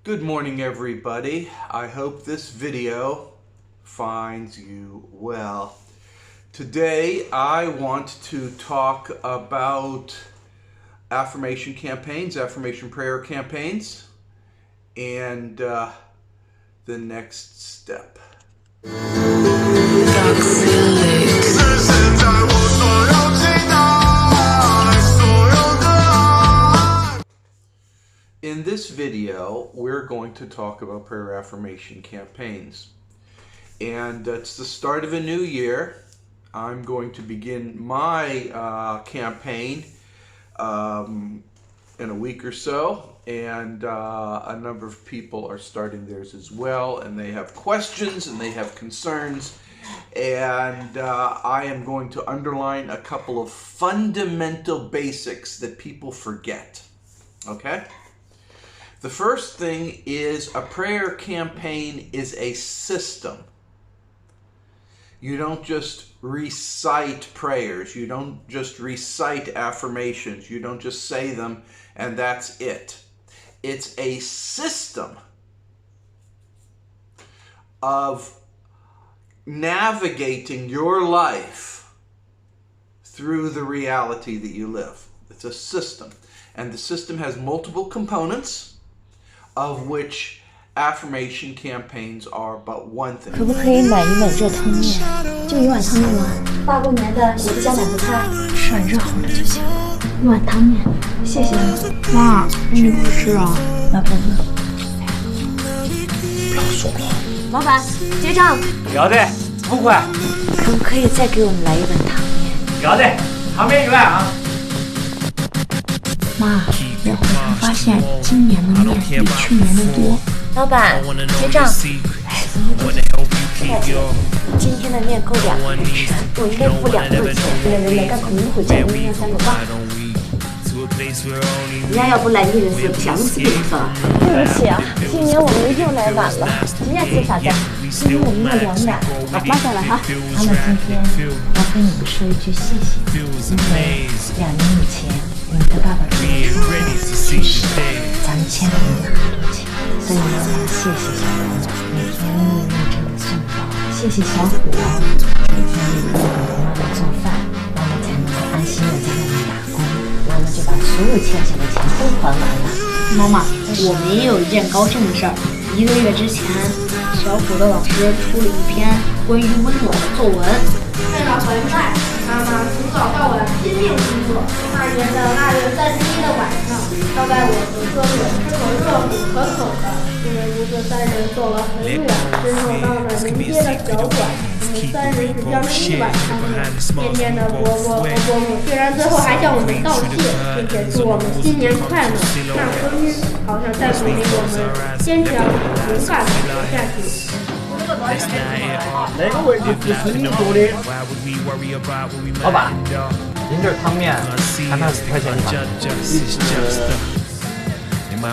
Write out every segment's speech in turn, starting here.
Good morning, everybody. I hope this video finds you well. Today, I want to talk about affirmation campaigns, affirmation prayer campaigns, and the next step. In this video, we're going to talk about prayer affirmation campaigns. And it's the start of a new year. I'm going to begin my campaign in a week or so. And a number of people are starting theirs as well. And they have questions and they have concerns. And I am going to underline a couple of fundamental basics that people forget. Okay? The first thing is a prayer campaign is a system. You don't just recite prayers. You don't just recite affirmations. You don't just say them and that's it. It's a system of navigating your life through the reality that you live. It's a system. And the system has multiple components, of which affirmation campaigns are but one thing. 可不可以买一碗热汤面？就一碗汤面吗？大过年的也不加2个菜，吃碗热乎的就行。一碗汤面，谢谢你。妈，你不吃啊？老婆子，不要说了。老板，结账。要得，5块。可不可以再给我们来一碗汤面？要得，汤面1碗啊。妈，我回头发现今年的面比去年的多。老板，结账。哎，怎么都太甜？今天的面够2个人吃，我应该付2份钱。人家肯定会叫我面3个半。人家要不来你认识，不像你是别说。对不起啊，今年我们又来晚了。今年吃啥子？今天我们要2碗。好，马上来哈。他们今天要跟你们说一句谢谢，因为2年以前。你的爸爸出去世，咱们欠了你很多钱，所以我要谢谢小虎，每天认真的送到。谢谢小虎，每天为爸爸妈妈做饭，我们才能够安心的在那里打工，我们就把所有欠下的钱都还完了。妈妈，我们也有一件高兴的事儿。1个月之前，小虎的老师出了一篇关于温暖的作文。为了回来，妈妈从早到晚拼命工作。2年的2月31的晚上，她在我的车里吃口热乎可口的，因为不是3人走了很远，伸手到了临街的小馆。我们3人只叫了1碗汤面。甜甜的伯伯和伯母虽然最后还向我们道谢，并且祝我们新年快乐，那声音好像在鼓励我们坚强勇敢的活下去。那个位置不是你做的。老板，您这汤面看它10块钱一碗。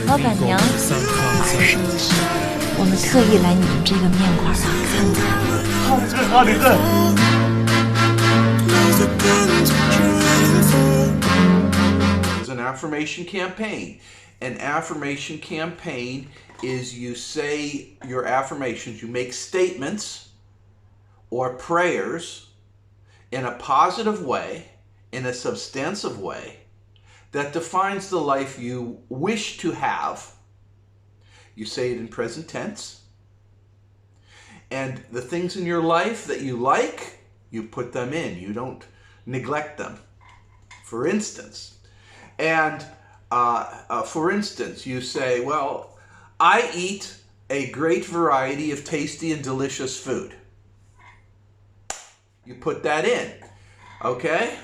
老板娘，我们特意来你们这个面馆看看。好吃好的很。It's an affirmation campaign. An affirmation campaign is you say your affirmations, you make statements or prayers in a positive way, in a substantive way, that defines the life you wish to have. You say it in present tense. And the things in your life that you like, you put them in. You don't neglect them. For instance, you say, well, I eat a great variety of tasty and delicious food. You put that in, okay?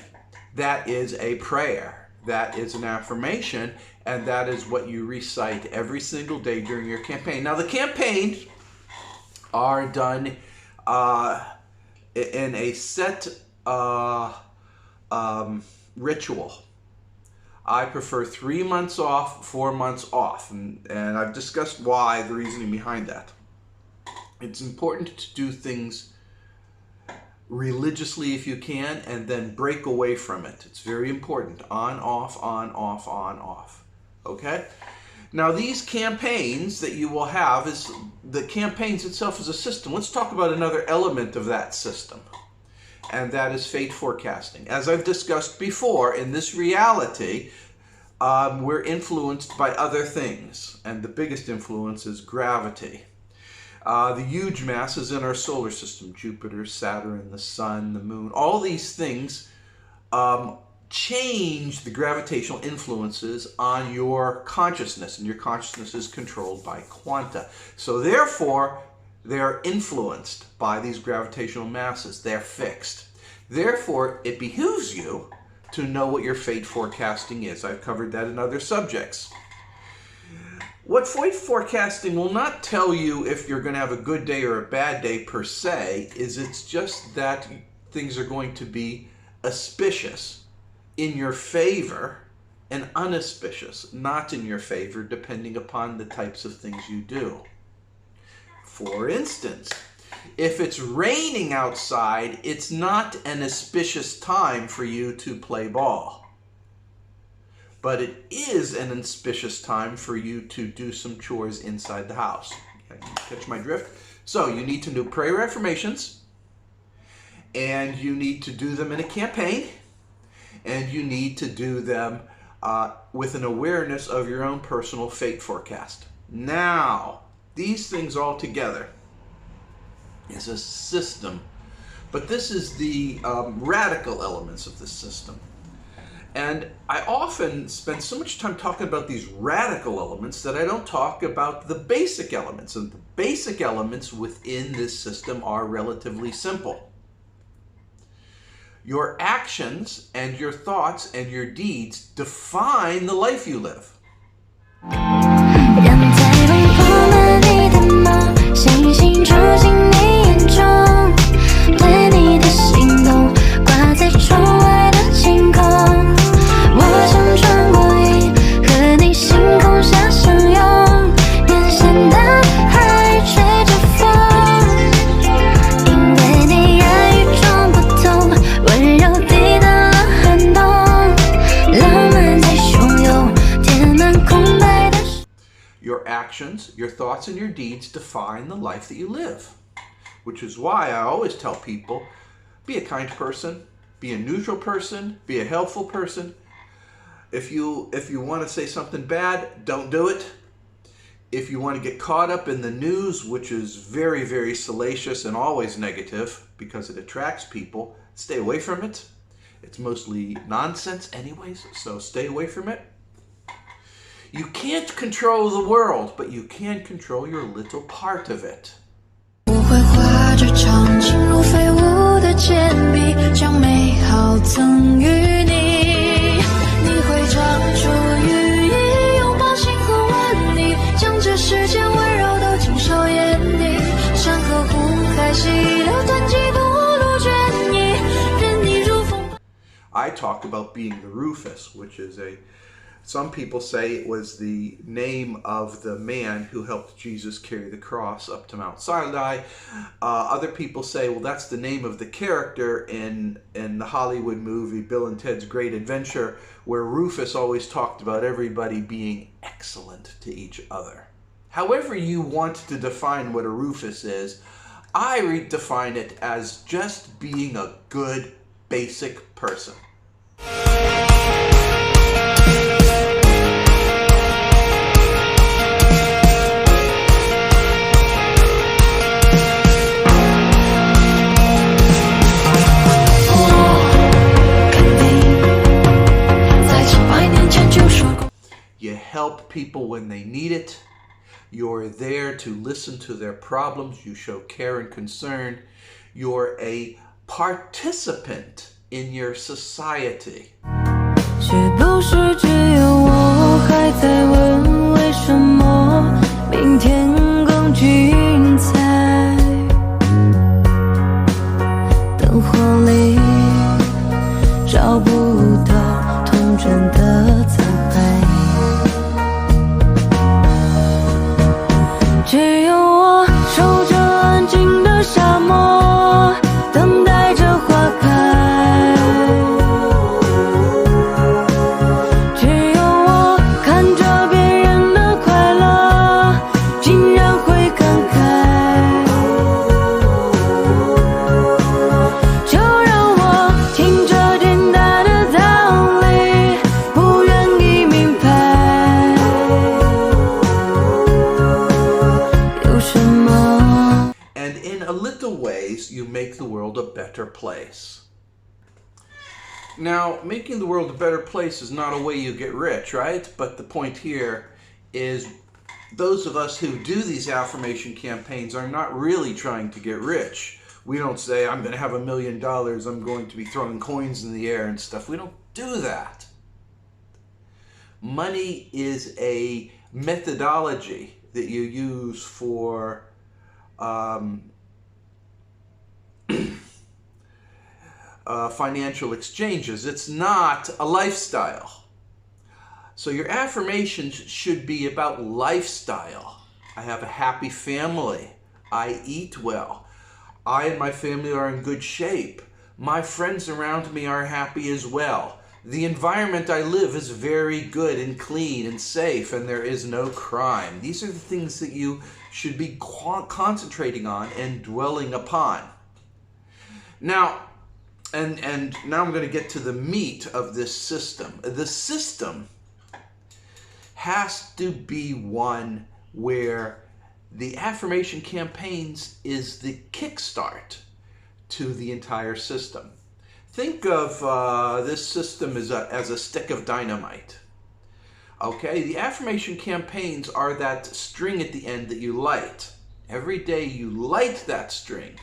That is a prayer. That is an affirmation, and that is what you recite every single day during your campaign. Now, the campaigns are done in a set ritual. I prefer 3 months off, 4 months off, and I've discussed why, the reasoning behind that. It's important to do things religiously if you can, and then break away from it. It's very important. On, off, on, off, on, off. Okay? Now these campaigns that you will have, is the campaigns itself is a system. Let's talk about another element of that system, and that is fate forecasting. As I've discussed before, in this reality, we're influenced by other things, and the biggest influence is gravity. The huge masses in our solar system, Jupiter, Saturn, the sun, the moon, all these things change the gravitational influences on your consciousness, and your consciousness is controlled by quanta. So therefore, they're influenced by these gravitational masses. They're fixed. Therefore, it behooves you to know what your fate forecasting is. I've covered that in other subjects. What fate forecasting will not tell you if you're going to have a good day or a bad day per se, is it's just that things are going to be auspicious in your favor and unauspicious, not in your favor, depending upon the types of things you do. For instance, if it's raining outside, it's not an auspicious time for you to play ball. But it is an auspicious time for you to do some chores inside the house. Catch my drift? So you need to do prayer affirmations, and you need to do them in a campaign, and you need to do them with an awareness of your own personal fate forecast. Now, these things all together is a system, but this is the radical elements of the system. And I often spend so much time talking about these radical elements that I don't talk about the basic elements. And the basic elements within this system are relatively simple. Your actions and your thoughts and your deeds define the life you live. Your thoughts and your deeds define the life that you live, which is why I always tell people, be a kind person, be a neutral person, be a helpful person. If you want to say something bad, don't do it. If you want to get caught up in the news, which is very, very salacious and always negative because it attracts people, stay away from it. It's mostly nonsense anyways, so stay away from it. You can't control the world, but you can control your little part of it. 我会画着长颈鹿飞舞的铅笔，将美好赠予你。你会长出羽翼，拥抱星河万里，将这世间温柔都尽收眼底。山河湖海溪流，湍急不露倦意，任你如风。I talked about being the Rufus, which is some people say it was the name of the man who helped Jesus carry the cross up to Mount Sinai. Other people say, well, that's the name of the character in the Hollywood movie Bill and Ted's Great Adventure, where Rufus always talked about everybody being excellent to each other. However you want to define what a Rufus is, I redefine it as just being a good, basic person. You help people when they need it. You're there to listen to their problems. You show care and concern. You're a participant in your society. 是不是只有我还在问为什么明天更精彩？灯火里找不到童真的残骸。只有我守着安静的沙漠，等待着花开。只 better place. Now, making the world a better place is not a way you get rich, right? But the point here is those of us who do these affirmation campaigns are not really trying to get rich. We don't say, I'm going to have $1 million, I'm going to be throwing coins in the air and stuff. We don't do that. Money is a methodology that you use for financial exchanges. It's not a lifestyle. So your affirmations should be about lifestyle. I have a happy family. I eat well. I and my family are in good shape. My friends around me are happy as well. The environment I live is very good and clean and safe, and there is no crime. These are the things that you should be concentrating on and dwelling upon. Now, and now I'm going to get to the meat of this system. The system has to be one where the affirmation campaigns is the kickstart to the entire system. Think of this system as a stick of dynamite. Okay, the affirmation campaigns are that string at the end that you light. Every day you light that string.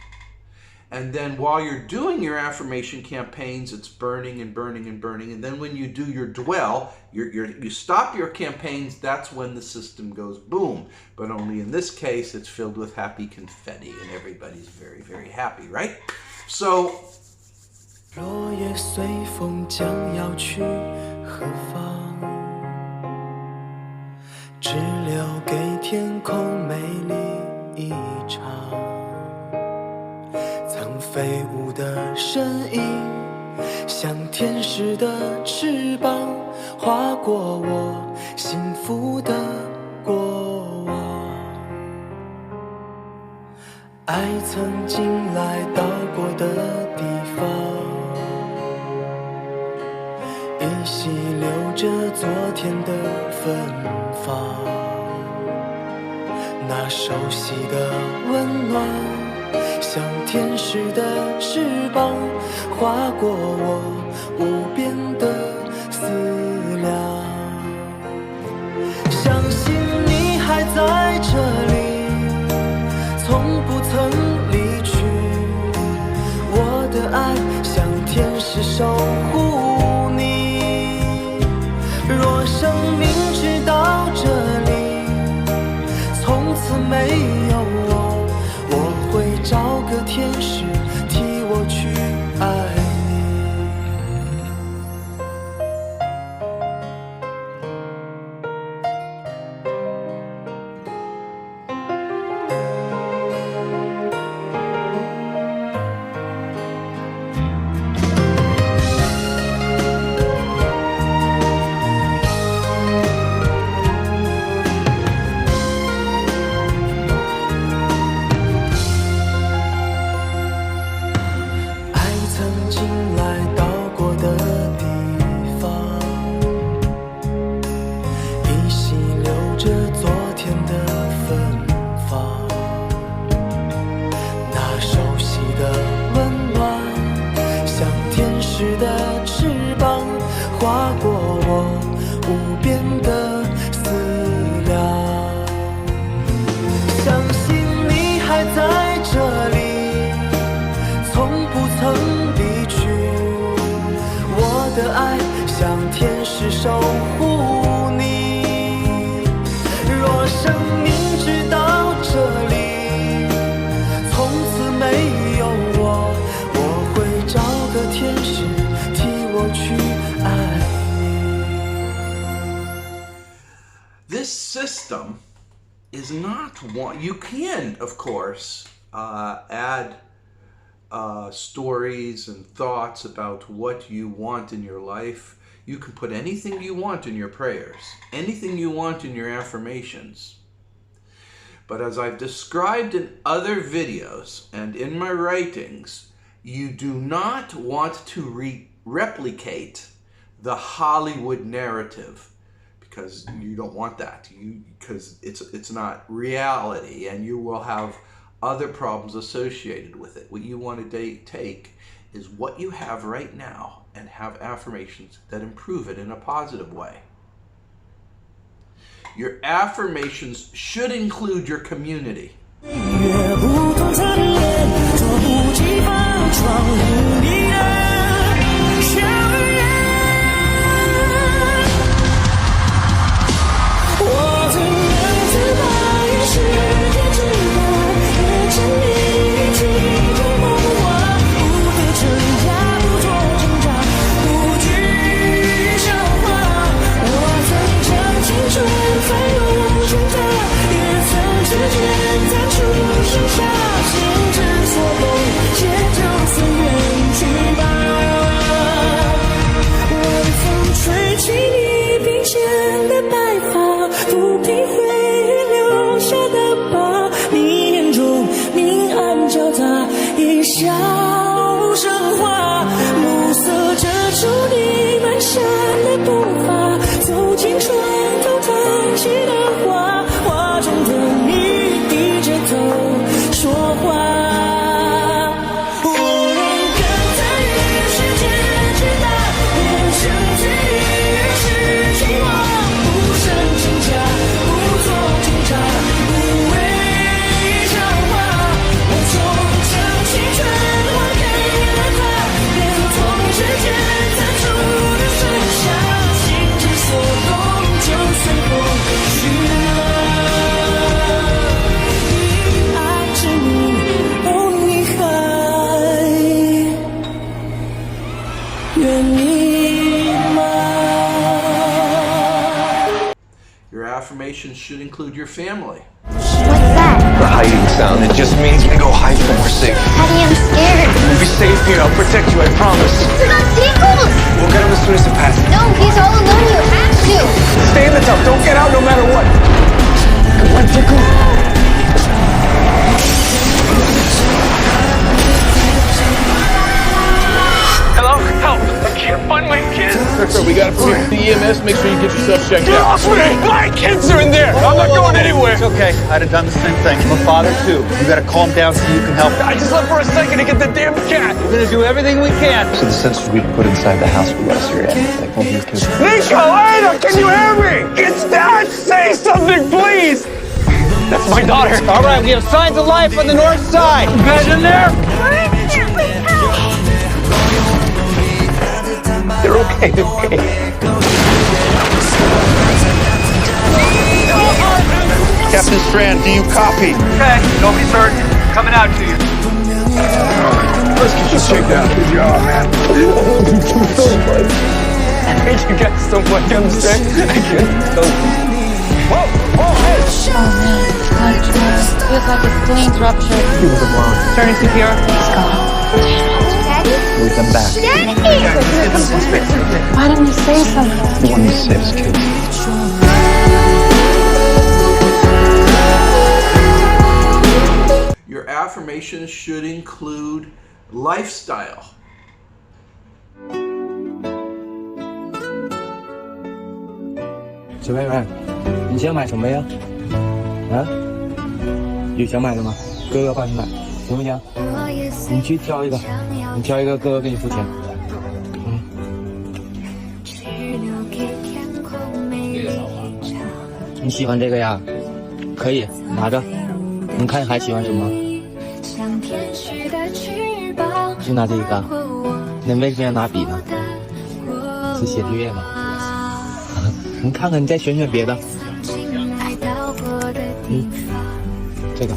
And then while you're doing your affirmation campaigns, it's burning and burning and burning. And then when you do your dwell, you stop your campaigns, that's when the system goes boom. But only in this case, it's filled with happy confetti and everybody's very, very happy, right? So, 落叶随风将要去何方？只留给天空美丽一场。曾飞舞的身影，像天使的翅膀，划过我幸福的过往。爱曾经来到过的地方。 依稀留着昨天的芬芳，那熟悉的温暖，像天使的翅膀，划过我无边的思量。相信你还在这里，从不曾离去，我的爱像天使守护你。 若生命直到这里，从此没有我，我会找个天使替我去爱你。 划过我无边的思量，相信你还在这里，从不曾离去。我的爱像天使守护你。若生命直到这里，从此没有我，我会找个天使替我去爱。 This system is not one. You can, of course, add stories and thoughts about what you want in your life. You can put anything you want in your prayers, anything you want in your affirmations. But as I've described in other videos and in my writings, you do not want to replicate the Hollywood narrative. Because you don't want that, because it's not reality, and you will have other problems associated with it. What you want to take is what you have right now and have affirmations that improve it in a positive way. Your affirmations should include your community. Your affirmations should include your family. What's that? The hiding sound. It just means we go hide when we're safe. Daddy, I'm scared. We'll be safe here. I'll protect you. I promise. Turn on seagulls! We'll get him as soon as it passes. No, he's all alone. You have to. Stay in the tub. Don't get out no matter what. Come on, Tickle. Hello? Help! I can't find my kids. Sir, we gotta put you through the EMS. Make sure you get yourself checked Get out. off me! My kids are in there! I'm not going anywhere! It's okay. I'd have done the same thing. I'm a father, too. You gotta calm down so you can help. I just left for a second to get the damn cat! We're gonna do everything we can. So the sensors we put inside the house will let us hear anything. Like, your kids. Nico, Ada, can you hear me? It's Dad! Say something, please! That's my daughter! All right, we have signs of life on the north side. You guys in there? They're okay, okay. Captain Strand, do you copy? Okay, nobody's hurt. Coming out to you. Let's get you checked out. Good job, man. Thank you guys so much, you understand? Whoa, whoa, hey! Feels like it's clean rupture. He was alone. Starting CPR. He's gone. Daddy? We'll come back. Daddy! Why didn't you say something? We wanted to save his kids. Your affirmations should include lifestyle. 小妹妹，你想买什么呀？啊？有想买的吗？哥哥帮你买，行不行？你去挑一个，你挑一个，哥哥给你付钱。你喜欢这个呀？可以拿着。你看还喜欢什么？就拿这个。那为什么要拿笔呢？是写作业吗？你看看，你再选选别的。这个。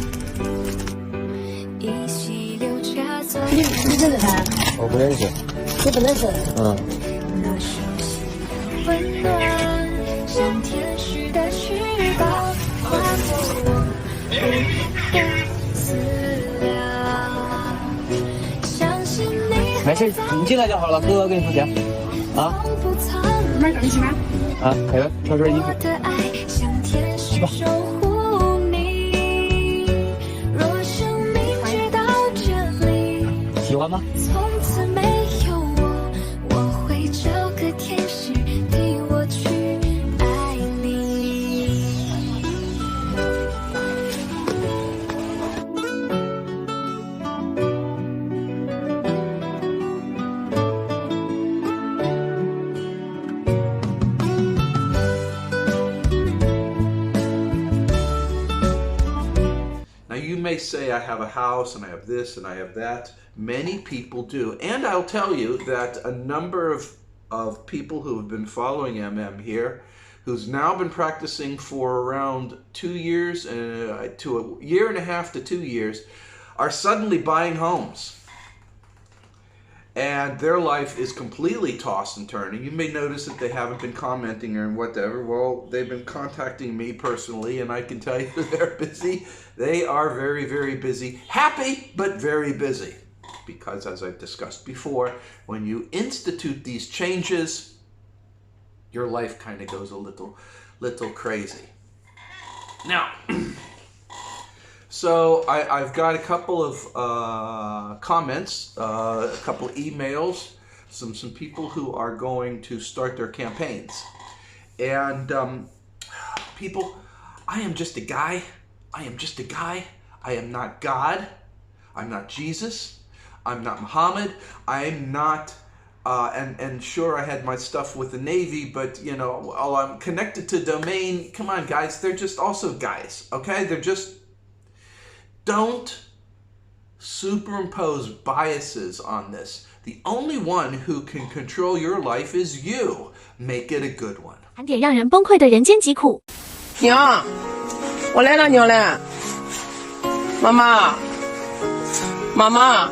你认识他？我不认识。你不认识？嗯。没事，你进来就好了，哥哥给你付钱。啊？买东西吗？啊，可以，挑身衣服。去吧。喜欢吗？ may say I have a house and I have this and I have that. Many people do. And I'll tell you that a number of people who have been following here, who's now been practicing for around 2 years, to a year and a half to 2 years, are suddenly buying homes. And their life is completely tossed and turning. You may notice that they haven't been commenting or whatever. Well, they've been contacting me personally, and I can tell you they're busy. They are very, very busy. Happy, but very busy. Because as I've discussed before, when you institute these changes, your life kind of goes a little crazy. Now, so I've got a couple of comments, a couple of emails, some people who are going to start their campaigns. And people, I am just a guy. I am just a guy. I am not God. I'm not Jesus. I'm not Muhammad. I'm not, and sure, I had my stuff with the Navy, but, you know, I'm connected to Domain. Come on, guys. They're just also guys, okay? They're just, don't superimpose biases on this. The only one who can control your life is you. Make it a good one. 盘点让人崩溃的人间疾苦。娘，我来了，娘嘞。妈妈，妈妈，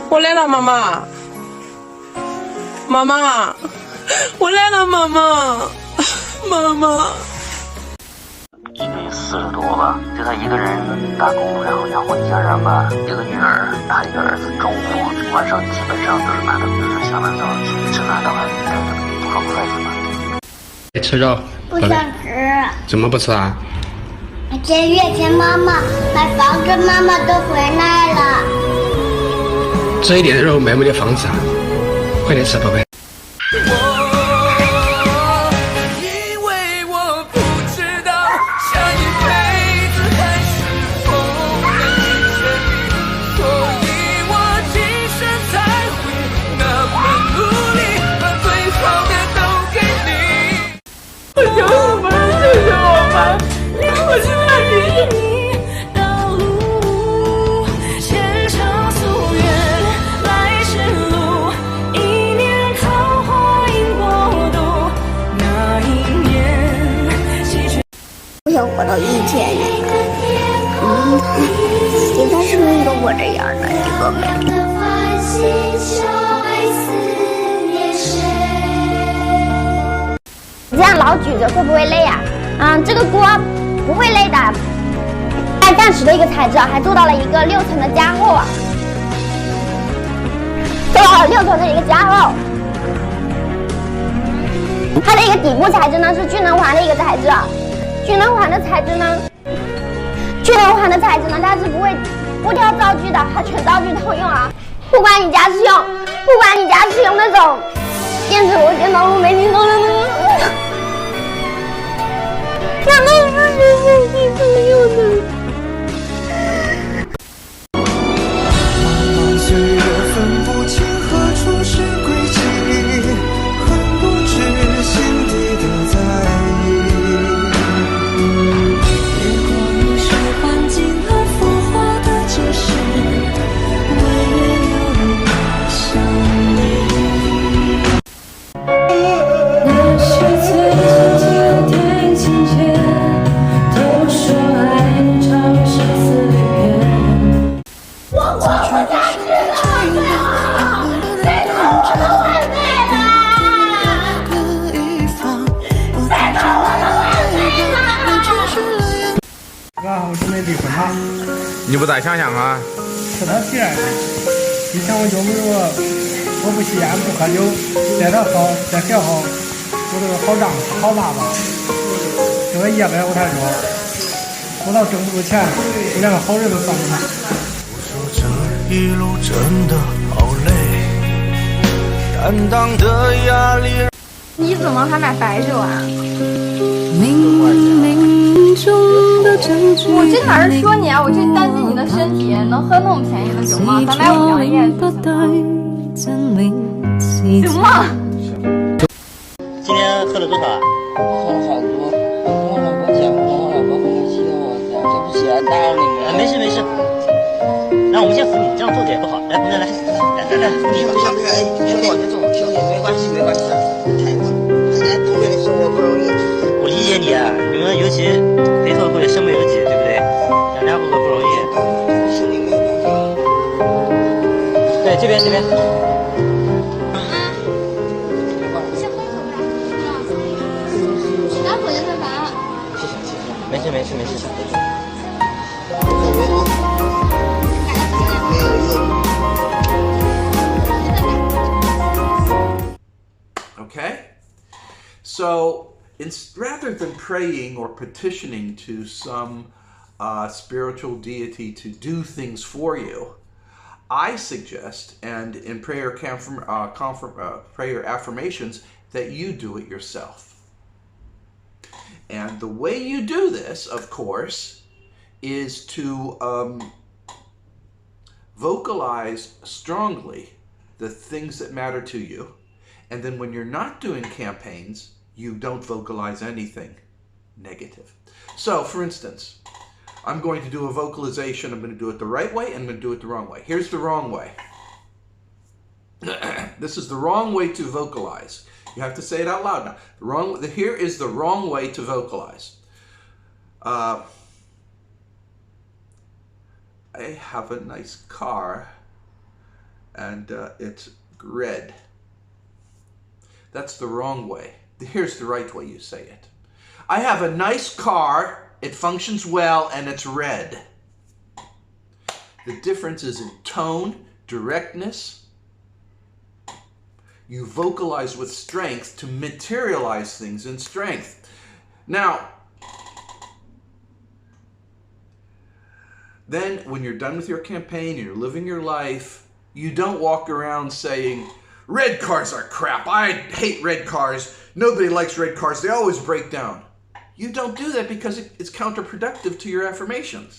我来了，妈妈。妈妈，我来了，妈妈。妈妈。今年40多了，就他一个人打工，然后养活一家人吧。一个女儿，他一个儿子，中午晚上基本上都是他的儿子下班早上去吃饭，大概带着多少个孩子呢？吃肉？不想吃。怎么不吃啊？这月前妈妈买房子，妈妈都回来了。这一点肉买不了房子啊！快点吃，宝贝。活到1000年，应该是一个我这样的一个美丽。这样老举着会不会累呀？这个锅不会累的。暂时的一个材质还做到了一个6层的加厚啊，做到了6层的一个加厚。它的一个底部材质呢是聚能环的一个材质。聚能环的材质呢，它是不会不挑灶具的，它全灶具都用啊。不管你家是用那种电磁炉、电脑炉、煤气炉的那都是电器用的。岁月分不清何处是轨迹，很多只心底的在意。我准备离婚了。你不咋想想啊？是他提来的。以前我就没有，我不吸烟不喝酒，在他好，在学校我都是好丈夫好爸爸。这个业呗我太多，我倒挣不住钱，我连个好人都算不上。我说这一路真的好累，担当的压力。你怎么还买白酒啊？我这哪是说你啊，我就担心你的身体，能喝那么便宜的酒吗？咱买5粮液，行吗？今天喝了多少啊？喝了好多。我老婆讲，我老婆跟我媳妇，这不写大里面。没事没事，那我们先扶你，这样坐着也不好。来，姑娘来，来扶你吧。别坐别坐，兄弟没关系没关系的，太过，现在东北的生活不容易。我理解你啊，你们尤其背后或者身不由己，对不对？养家糊口不容易。兄弟没有办法。对，这边。没事。Okay? So, rather than praying or petitioning to some spiritual deity to do things for you, I suggest, and in prayer affirmations, that you do it yourself. And the way you do this, of course, is to vocalize strongly the things that matter to you. And then when you're not doing campaigns, you don't vocalize anything negative. So, for instance, I'm going to do a vocalization. I'm going to do it the right way, and I'm going to do it the wrong way. Here's the wrong way. This is the wrong way to vocalize. You have to say it out loud now. Here is the wrong way to vocalize. I have a nice car, and it's red. That's the wrong way. Here's the right way you say it. I have a nice car, it functions well, and it's red. The difference is in tone, directness. You vocalize with strength to materialize things in strength. Now, then when you're done with your campaign, you're living your life, you don't walk around saying, red cars are crap, I hate red cars, nobody likes red cars, they always break down. You don't do that because it's counterproductive to your affirmations.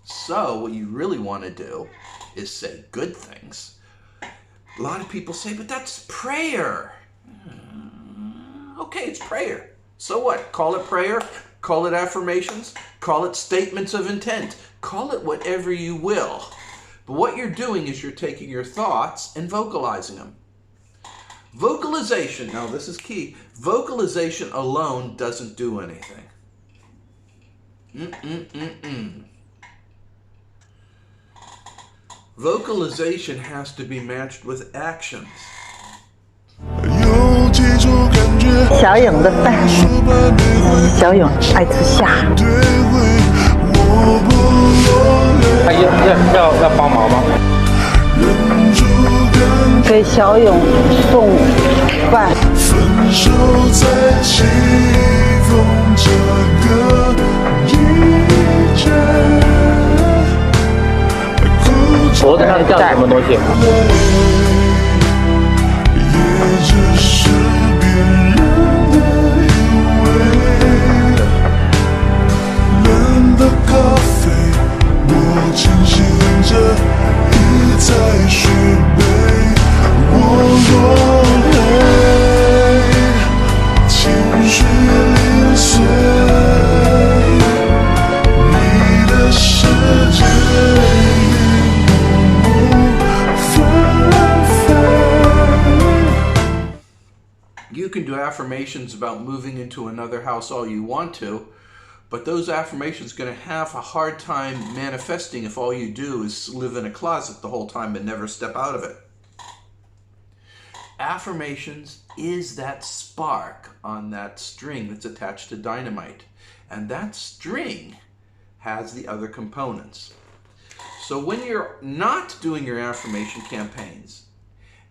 So what you really want to do is say good things. A lot of people say, but that's prayer. Okay, it's prayer. So what? Call it prayer, call it affirmations, call it statements of intent, call it whatever you will. But what you're doing is you're taking your thoughts and vocalizing them. Vocalization, now this is key, vocalization alone doesn't do anything. Vocalization has to be matched with actions. 小勇的饭，小勇爱吃虾。要帮忙吗？给小勇送饭。分手在起风这个一站。脖子上戴什么东西？也只是别人的以为。冷的咖啡，我清醒着，一再续杯。我落泪，情绪零碎，你的世界。You can do affirmations about moving into another house all you want to, but those affirmations are going to have a hard time manifesting if all you do is live in a closet the whole time and never step out of it. Affirmations is that spark on that string that's attached to dynamite, and that string has the other components. So when you're not doing your affirmation campaigns,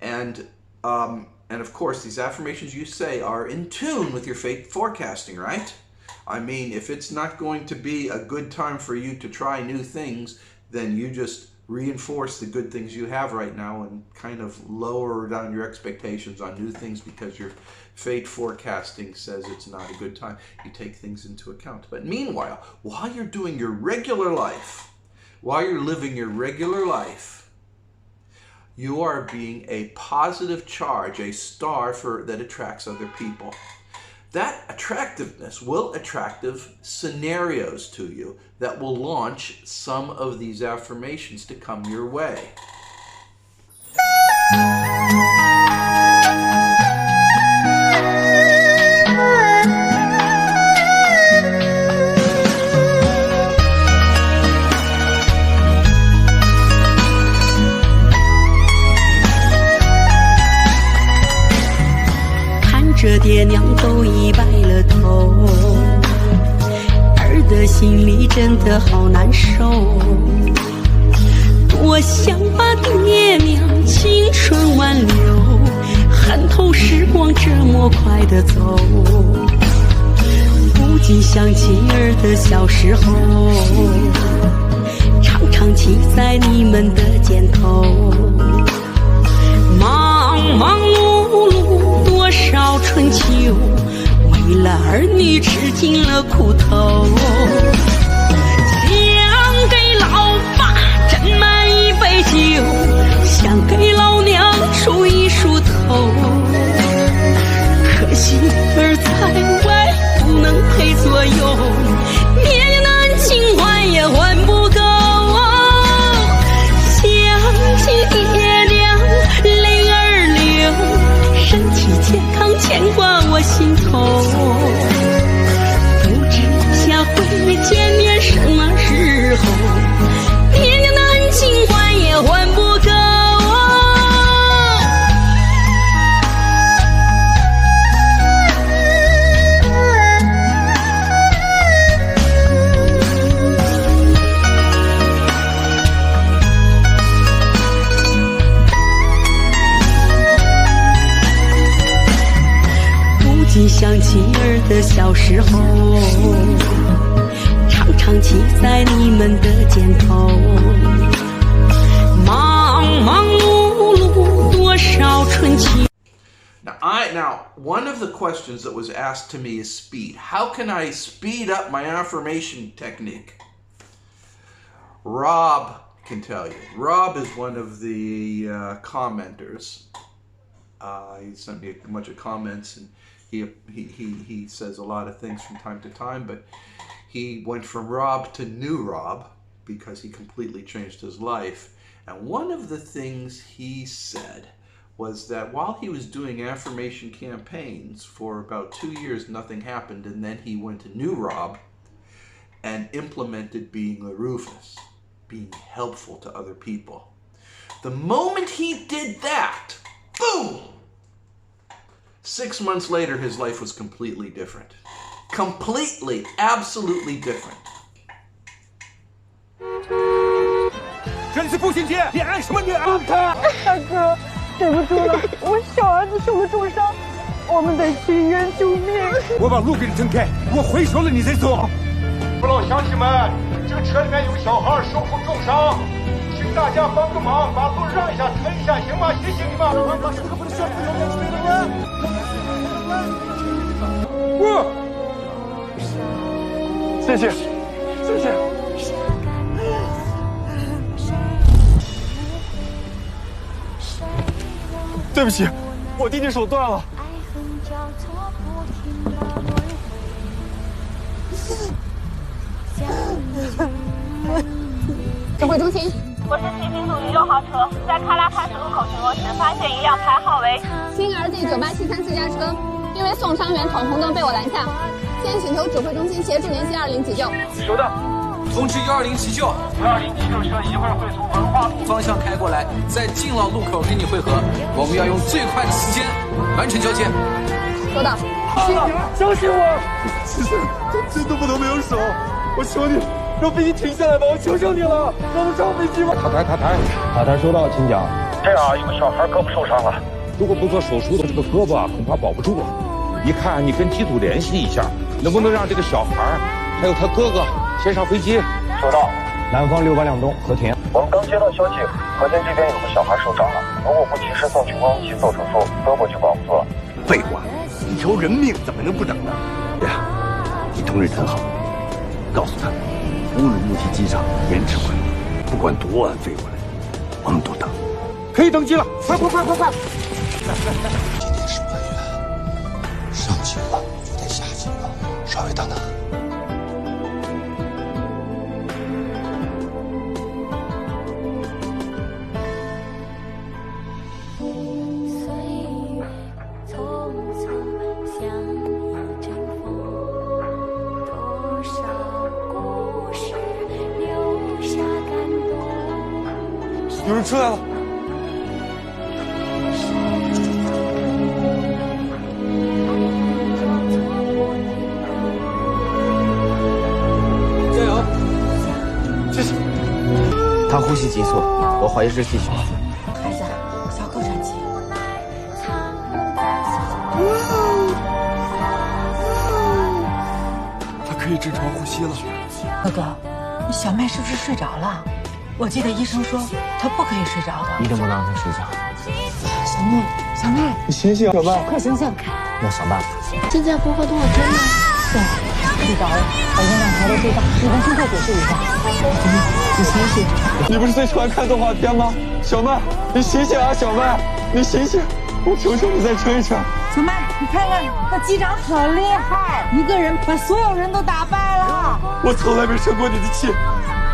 and of course, these affirmations you say are in tune with your fate forecasting, right? I mean, if it's not going to be a good time for you to try new things, then you just reinforce the good things you have right now and kind of lower down your expectations on new things because your fate forecasting says it's not a good time. You take things into account. But meanwhile, while you're doing your regular life, while you're living your regular life, you are being a positive charge, a star that attracts other people. That attractiveness will attractive scenarios to you that will launch some of these affirmations to come your way.这爹娘都已白了头，儿的心里真的好难受。多想把爹娘青春挽留，恨透时光这么快的走。不禁想起儿的小时候，常常骑在你们的肩头，忙忙碌碌多少春秋，为了儿女吃尽了苦头。想给老爸斟满一杯酒，想给老娘梳一梳头，可惜儿在外不能陪左右，爹娘的情怀也还不够。想起爹娘泪儿流，身体健康牵挂我心头，不知下回见面什么时候，爹娘的恩情还也还不够。想起儿的小时候，常常骑在你们的肩头，忙忙碌碌多少春秋。Now, one of the questions that was asked to me is speed. How can I speed up my affirmation technique? Rob can tell you. Rob is one of the commenters. He sent me a bunch of comments, and he says a lot of things from time to time, but he went from Rob to new Rob because he completely changed his life. And one of the things he said was that while he was doing affirmation campaigns for about 2 years, nothing happened, and then he went to new Rob and implemented being a Rufus, being helpful to other people. The moment he did that, boom! 6 months later, his life was completely different. Completely, absolutely different. 这里是步行街，你爱什么你爱。大哥，对不住了，我小儿子受了重伤，我们得去医院救命。我把路给你睁开，我回收了你再走。父老乡亲们，这个车里面有个小孩受苦重伤，请大家帮个忙，把路让一下，推一下，行吗？谢谢你们。谢谢，谢谢。对不起，我弟弟手断了。指挥中心，我是骑行组6号车，在喀拉喀什路口巡逻时，发现一辆牌号为星儿 D98734私家车，因为送伤员闯红灯被我拦下，现请求指挥中心协助联系120急救。收到。通知120急救，120急救车一会儿会从文化路方向开过来，在敬老路口跟你会合。我们要用最快的时间完成交接。收到。相信我，其实真的不能没有手，我求你让飞机停下来吧，我求求你了，让我上飞机吧。塔台收到，请讲。这样，有个小孩胳膊受伤了，如果不做手术的这个胳膊恐怕保不住了。一看你跟机组联系一下，能不能让这个小孩还有他哥哥先上飞机？收到。南方682栋和田。我们刚接到消息，和田这边有个小孩受伤了，如果不及时送去光荣期做手术，胳膊就保不住了。废话，一条人命怎么能不等呢？呀，你同志很好，告诉他，无论目的机上延迟回来，不管多晚飞过来，我们都等。可以登机了，快！今天18月，上学了，在有人出来了！加油！谢谢。他呼吸急促，我怀疑是气胸。孩子，小口喘气。他可以正常呼吸了。哥哥，你小麦是不是睡着了？我记得医生说她不可以睡着的。一定不能让他睡觉。小妹，小妹，你醒醒，小麦，快醒醒！要想办法。现在播放多少天了？对，睡着了。把音量调到最大，你跟现在解释一下。你醒醒！你不是最喜欢看动画片吗？小麦，你醒醒啊！小麦，你醒醒！我求求你再撑一撑。小麦，你看看那机长好厉害，一个人把所有人都打败了。我从来没生过你的气，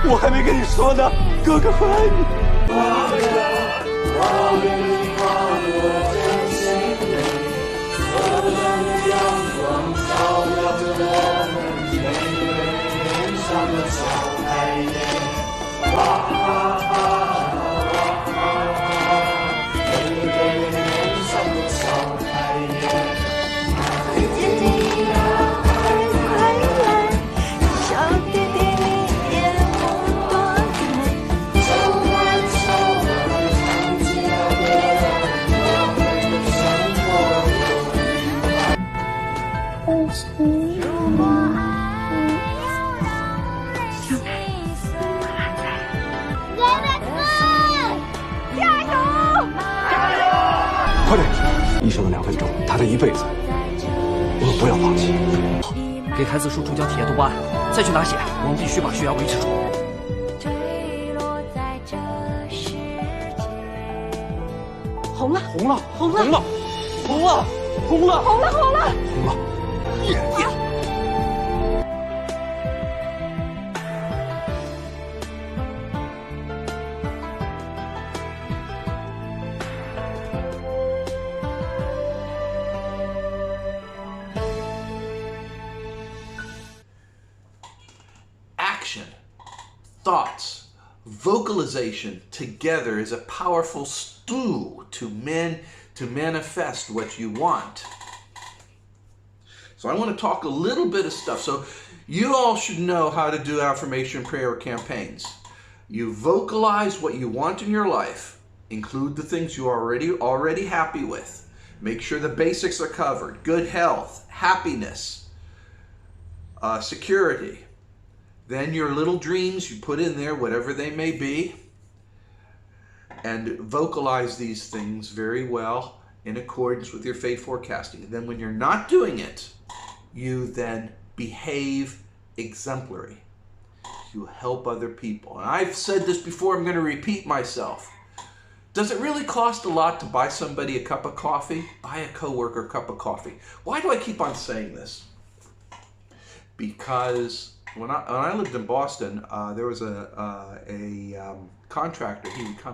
我还没跟你说呢，哥哥很爱你。快点！医生的2分钟，他的一辈子，我们不要放弃。给孩子输出胶体液多巴胺，再去拿血，我们必须把血压维持住。红了，红了，红了，红了，红了，红了，红了，红了，红了，耶！ Action, thoughts, vocalization together is a powerful stew to manifest what you want. So I want to talk a little bit of stuff. So you all should know how to do affirmation prayer campaigns. You vocalize what you want in your life. Include the things you're already happy with. Make sure the basics are covered. Good health, happiness, security. Then your little dreams you put in there, whatever they may be, and vocalize these things very well in accordance with your fate forecasting. Then when you're not doing it, you then behave exemplary. You help other people. And I've said this before, I'm going to repeat myself. Does it really cost a lot to buy somebody a cup of coffee? Buy a coworker a cup of coffee. Why do I keep on saying this? Because when I lived in Boston, there was a contractor.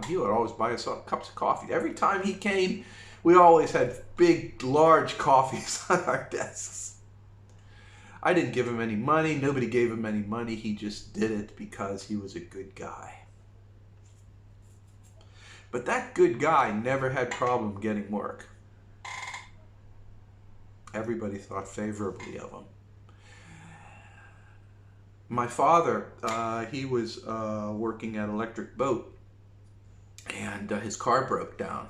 He would always buy us cups of coffee. Every time he came, we always had big, large coffees on our desks. I didn't give him any money. Nobody gave him any money. He just did it because he was a good guy. But that good guy never had problem getting work. Everybody thought favorably of him. My father, he was working at Electric Boat, and his car broke down.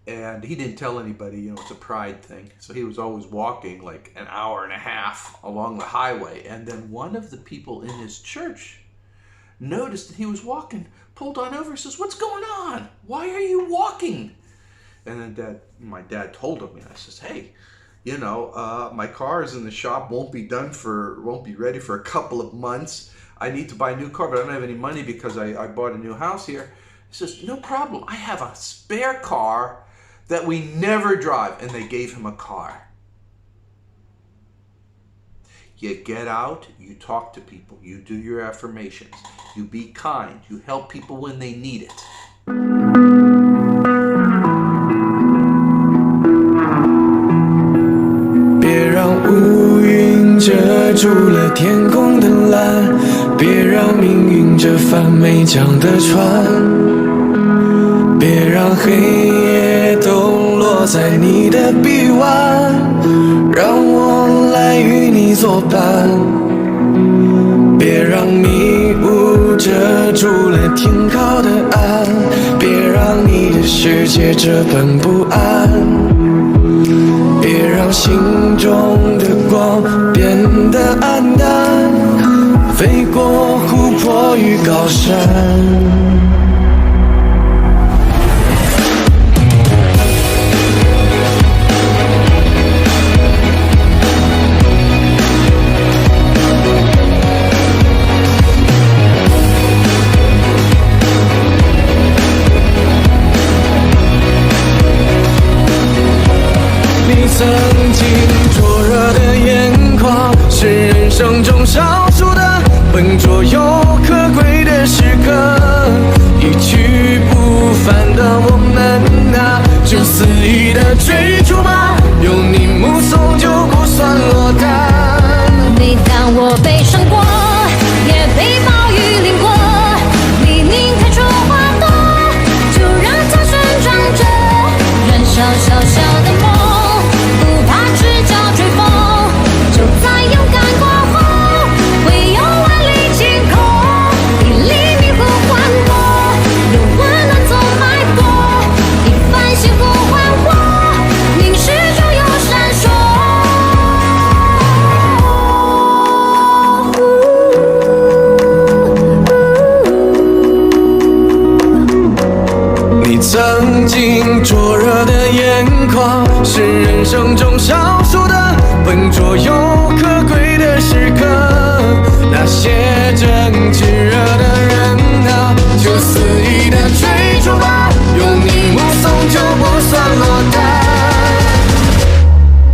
And he didn't tell anybody, you know, it's a pride thing. So he was always walking like an hour and a half along the highway. And then one of the people in his church noticed that he was walking, pulled on over, says, "What's going on? Why are you walking?" And then my dad told him, and I says, "Hey, you know, my car is in the shop, won't be ready for a couple of months. I need to buy a new car, but I don't have any money because I bought a new house here." He says, "No problem. I have a spare car that we never drive." And they gave him a car. You get out, you talk to people, you do your affirmations, you be kind, you help people when they need it. 别让乌云遮住了天空的蓝，别让命运这帆没桨的船。别让黑夜都落在你的臂弯，让我来与你作伴。别让迷雾遮住了天高的岸，别让你的世界这般不安，别让心中的光变得黯淡，飞过湖泊与高山。曾经灼热的眼眶，是人生中少数的笨拙又可贵的时刻。一去不返的我们啊，就肆意的追逐吧，有你目送就不算落单。每当我悲伤过，也被暴雨淋过，黎明开出花朵，就让它生长着，燃烧小小的梦。曾经灼热的眼眶，是人生中少数的笨拙又可贵的时刻。那些正炙热的人啊，就肆意的追逐吧，有你目送就不算落单。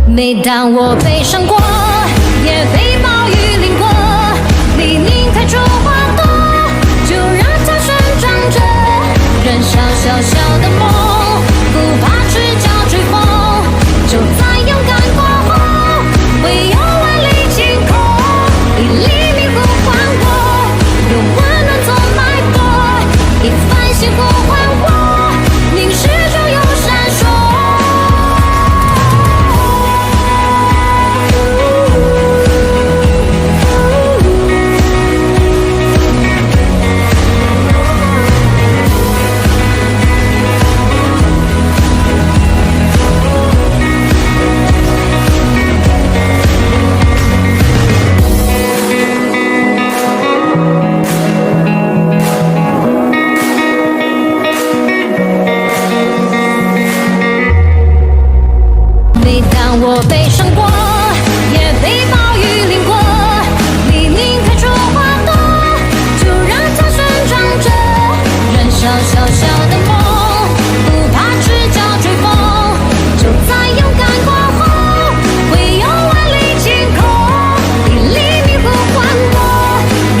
每当我悲伤过，也被暴雨淋过，黎明开出花朵，就让它生长着，燃烧小小的梦，不怕赤脚追风，就在勇敢过后，会有万里晴空。一粒迷糊划过，用温暖做脉搏，一番幸福唤我，凝视中有闪烁。我悲伤过，也被暴雨淋过，黎明开出花朵，就让它生长着，燃烧小小的梦，不怕赤脚追风，就在勇敢过后，会有万里晴空。一粒迷糊唤我，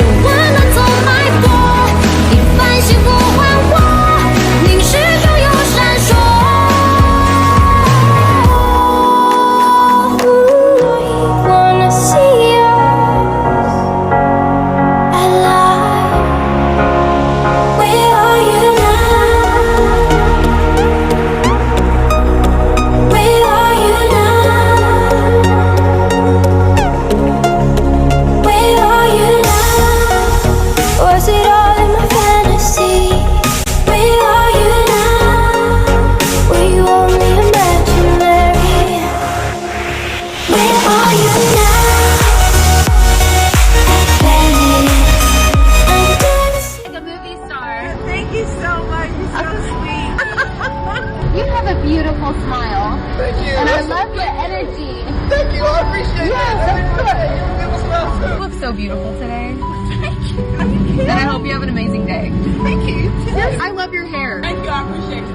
用温暖做脉搏，一番幸福唤我，凝视中有闪烁。Beautiful smile. Thank you. And I love your energy. Thank you. I appreciate it. Yes, You look so beautiful today. Thank you. And I hope you have an amazing day. Thank you. Yes, I love your hair. Thank you. I appreciate it.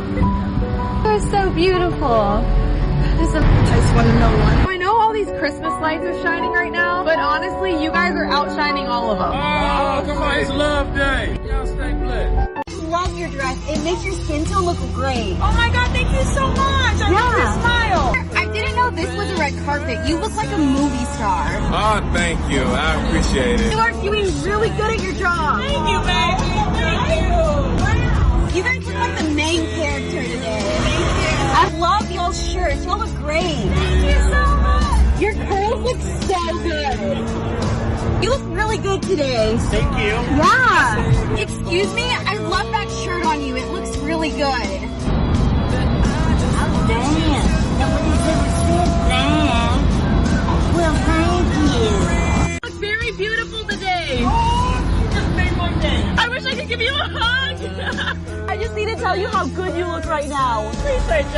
You're so beautiful. I just want to know one. I know all these Christmas lights are shining right now, but honestly, you guys are outshining all of them. Oh, come on. It's Love Day. Y'all stay blessed. Love your dress. It makes your skin tone look great. Oh my god, thank you so much. I love your smile. I didn't know this was a red carpet. You look like a movie star. Oh, thank you. I appreciate it. You are doing really good at your job. Thank you, baby. Thank you. You guys look like the main character today. I love y'all's shirts. Y'all look great. Thank you so much. Your curls look so good. You look really good today. Thank you. Yeah. Excuse me? I love that shirt on you. It looks really good. Oh, damn. Nobody's ever said that. Well, thank you. You look very beautiful today. Oh, you just made my day. I wish I could give you a hug. I just need to tell you how good you look right now. Appreciate you.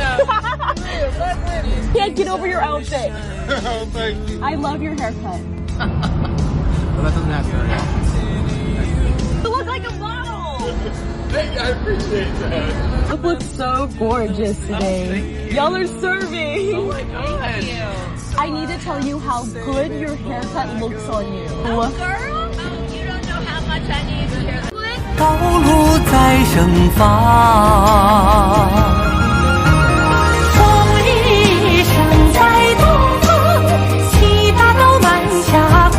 Can't get over your outfit. Oh, thank you. I love your haircut. Well, that doesn't have to hurt. You look like a model. I appreciate that. You look so gorgeous today. Y'all are serving. Oh my God. I need to tell you how good your haircut looks on you. Oh, girl, you don't know how much I need to hear that. 道路在盛放，风日升在东方，七大道满霞光。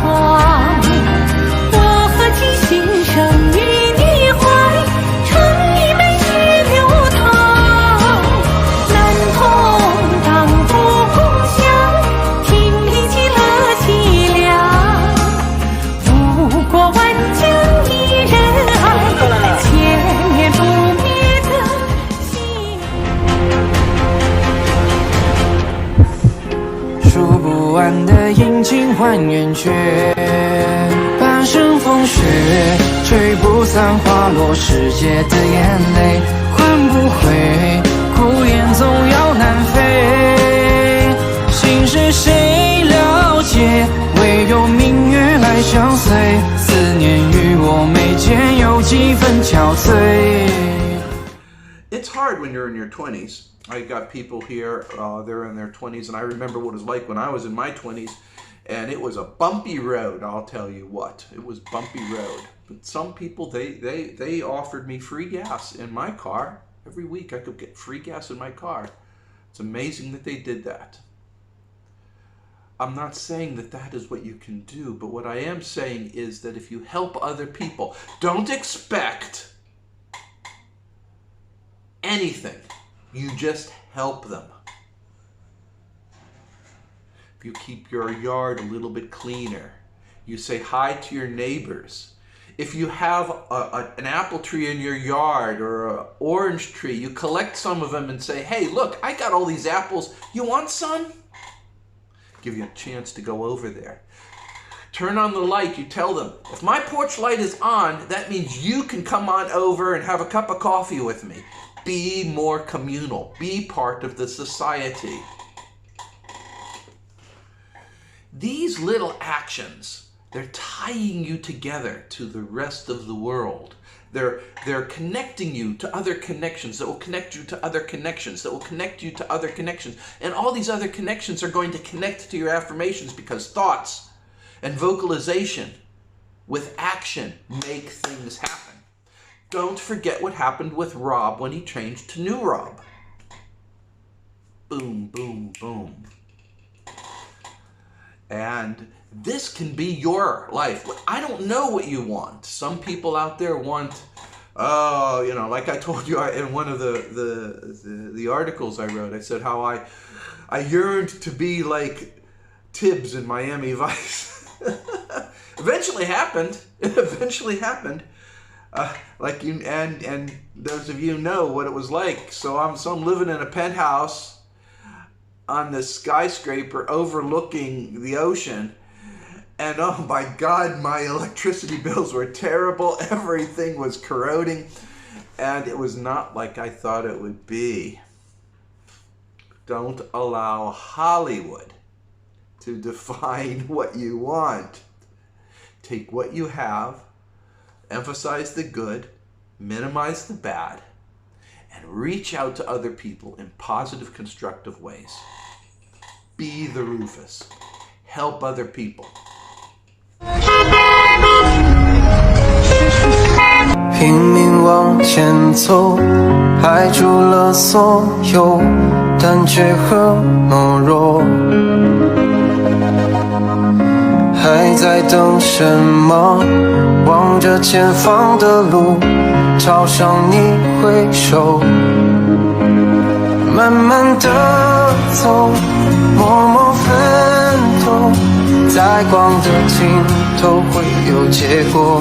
我何其心生于你怀，诚意美去流淌。难同当不共享，听力其乐凄凉。无过万江一人爱，千年不灭的信数不完的阴晴换圆缺，半生风雪，吹不散花落世界的眼泪，换不回，苦言总要南飞。心事谁了解？唯有明月来相随，思念与我眉间有几分憔悴。 It's hard when you're in your 20s. I got people here, they're in their 20s, and I remember what it was like when I was in my 20s, and it was a bumpy road, I'll tell you what. It was bumpy road. But some people, they offered me free gas in my car. Every week I could get free gas in my car. It's amazing that they did that. I'm not saying that that is what you can do, but what I am saying is that if you help other people, don't expect anything. You just help them. If you keep your yard a little bit cleaner, you say hi to your neighbors. If you have an apple tree in your yard or an orange tree, you collect some of them and say, hey, look, I got all these apples. You want some? Give you a chance to go over there. Turn on the light, you tell them, if my porch light is on, that means you can come on over and have a cup of coffee with me. Be more communal. Be part of the society. These little actions, they're tying you together to the rest of the world. They're connecting you to other connections that will connect you to other connections that will connect you to other connections. And all these other connections are going to connect to your affirmations because thoughts and vocalization with action make things happen. Don't forget what happened with Rob when he changed to New Rob. Boom, boom, boom. And this can be your life. I don't know what you want. Some people out there want, you know, like I told you in one of the articles I wrote, I said how I yearned to be like Tibbs in Miami Vice. Eventually happened. It eventually happened. Like you and those of you know what it was like. So I'm living in a penthouse on this skyscraper overlooking the ocean, and oh my God, my electricity bills were terrible. Everything was corroding, and it was not like I thought it would be. Don't allow Hollywood to define what you want. Take what you have, emphasize the good, minimize the bad, and reach out to other people in positive, constructive ways. Be the Rufus. Help other people. 拼命往前走，排除了所有胆怯和懦弱。还在等什么？望着前方的路，朝向你挥手，慢慢的走，默默奋斗，在光的尽头会有结果。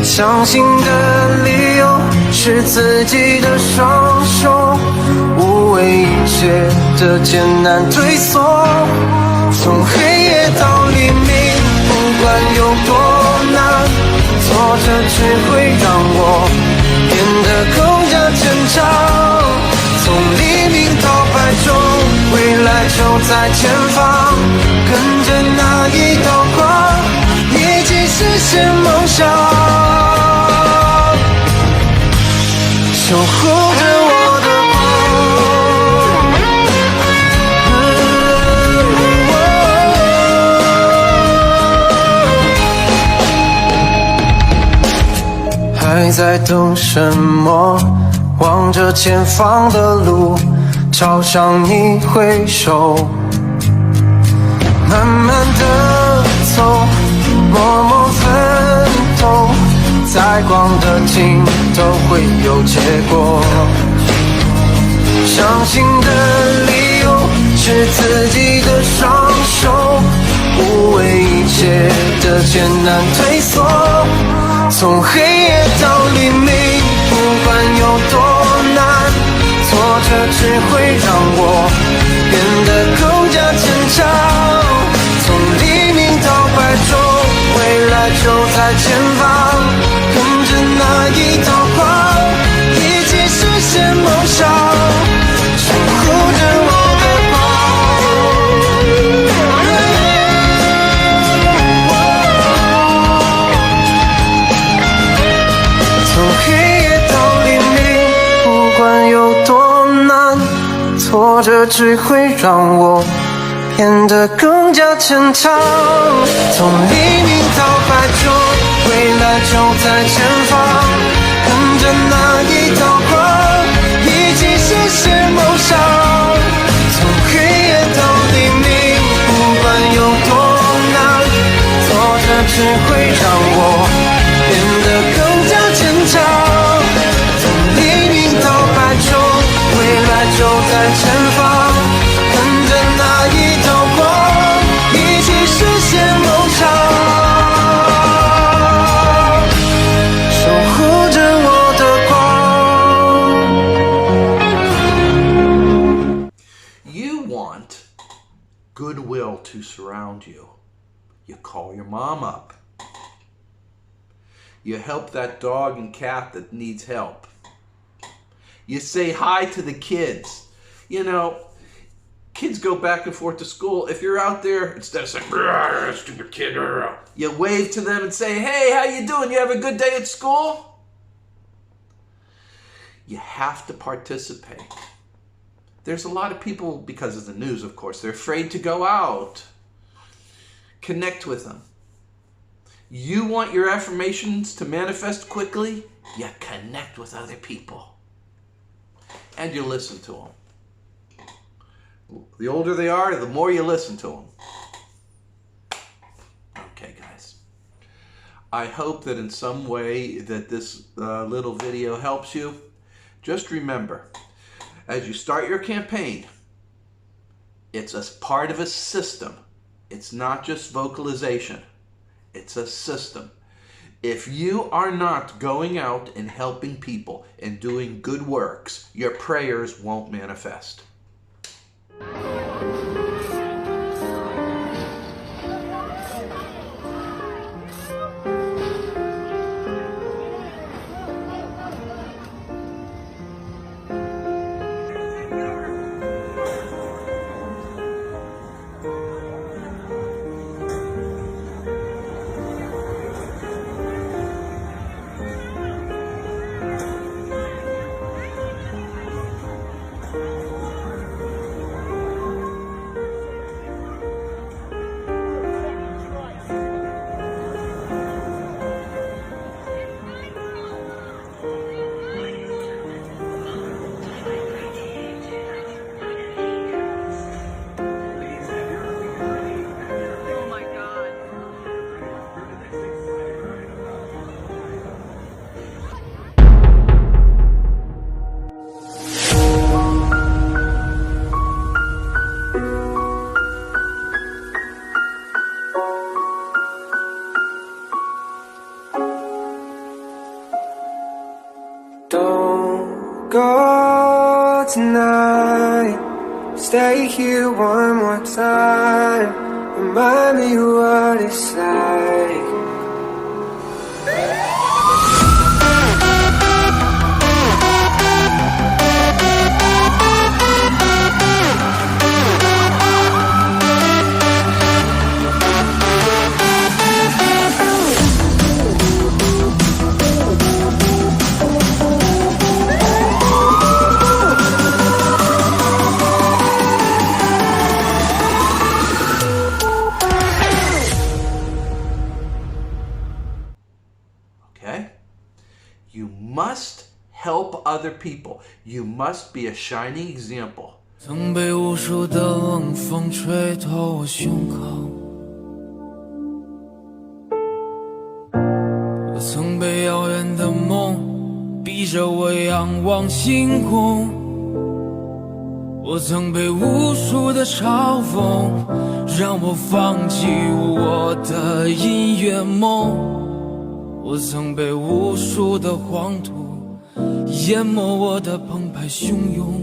相信的理由是自己的双手，无畏一切的艰难退缩。从黑夜到黎明，不管有多难，挫折只会让我变得更加坚强。从黎明到白昼，未来就在前方，跟着那一道光，一起实现梦想，守护着我的还在等什么？望着前方的路，朝向你挥手，慢慢的走，默默奋斗，在光的尽头会有结果。相信的理由是自己的双手，无畏一切的艰难退缩。从黑夜到黎明，不管有多难，挫折只会让我变得更加坚强。从黎明到白昼，未来就在前方，跟着那一道光，一起实现梦想，守护着我的挫折只会让我变得更加坚强。从黎明到白昼，未来就在前方，跟着那一道光，一起实现梦想。从黑夜到黎明，不管有多难，挫折只会让我变得更加坚强。从黎明到白昼，未来就在前方，跟着那一道光，一起实现梦想，守护着我的光。You want goodwill to surround you. You call your mom up. You help that dog and cat that needs help. You say hi to the kids. You know, kids go back and forth to school. If you're out there, instead of saying, stupid kid, you wave to them and say, hey, how you doing? You have a good day at school? You have to participate. There's a lot of people, because of the news, of course, they're afraid to go out. Connect with them. You want your affirmations to manifest quickly? You connect with other people. And you listen to them. The older they are, the more you listen to them. Okay, guys. I hope that in some way that this little video helps you. Just remember, as you start your campaign, it's a part of a system. It's not just vocalization. It's a system. If you are not going out and helping people and doing good works, your prayers won't manifest. stay here one more time. Remind me what it's like. Okay? You must help other people. You must be a shining example. 曾被无数的冷风吹透我胸口，我曾被遥远的梦逼着我仰望星空，我曾被无数的嘲讽让我放弃我的音乐梦，我曾被无数的黄土淹没我的澎湃汹涌，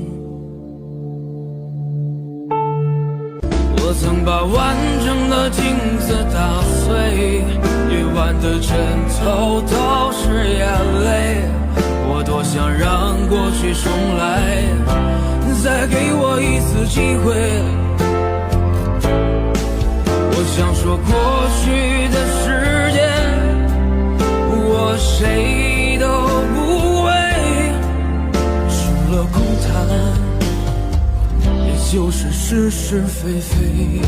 我曾把完整的镜子打碎，夜晚的枕头都是眼泪，我多想让过去重来，再给我一次机会，我想说过去的时间我谁都不为，除了空谈，也就是是是非非。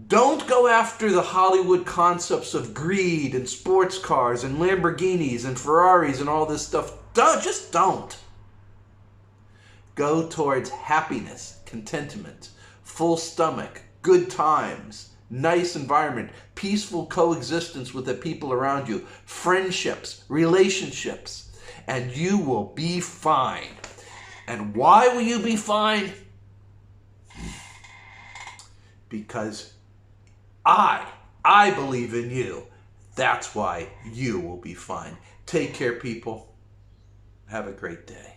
Don't go after the Hollywood concepts of greed and sports cars and Lamborghinis and Ferraris and all this stuff. Just don't. Go towards happiness, contentment, full stomach, good times, nice environment, peaceful coexistence with the people around you, friendships, relationships, and you will be fine. And why will you be fine? Because I believe in you. That's why you will be fine. Take care, people. Have a great day.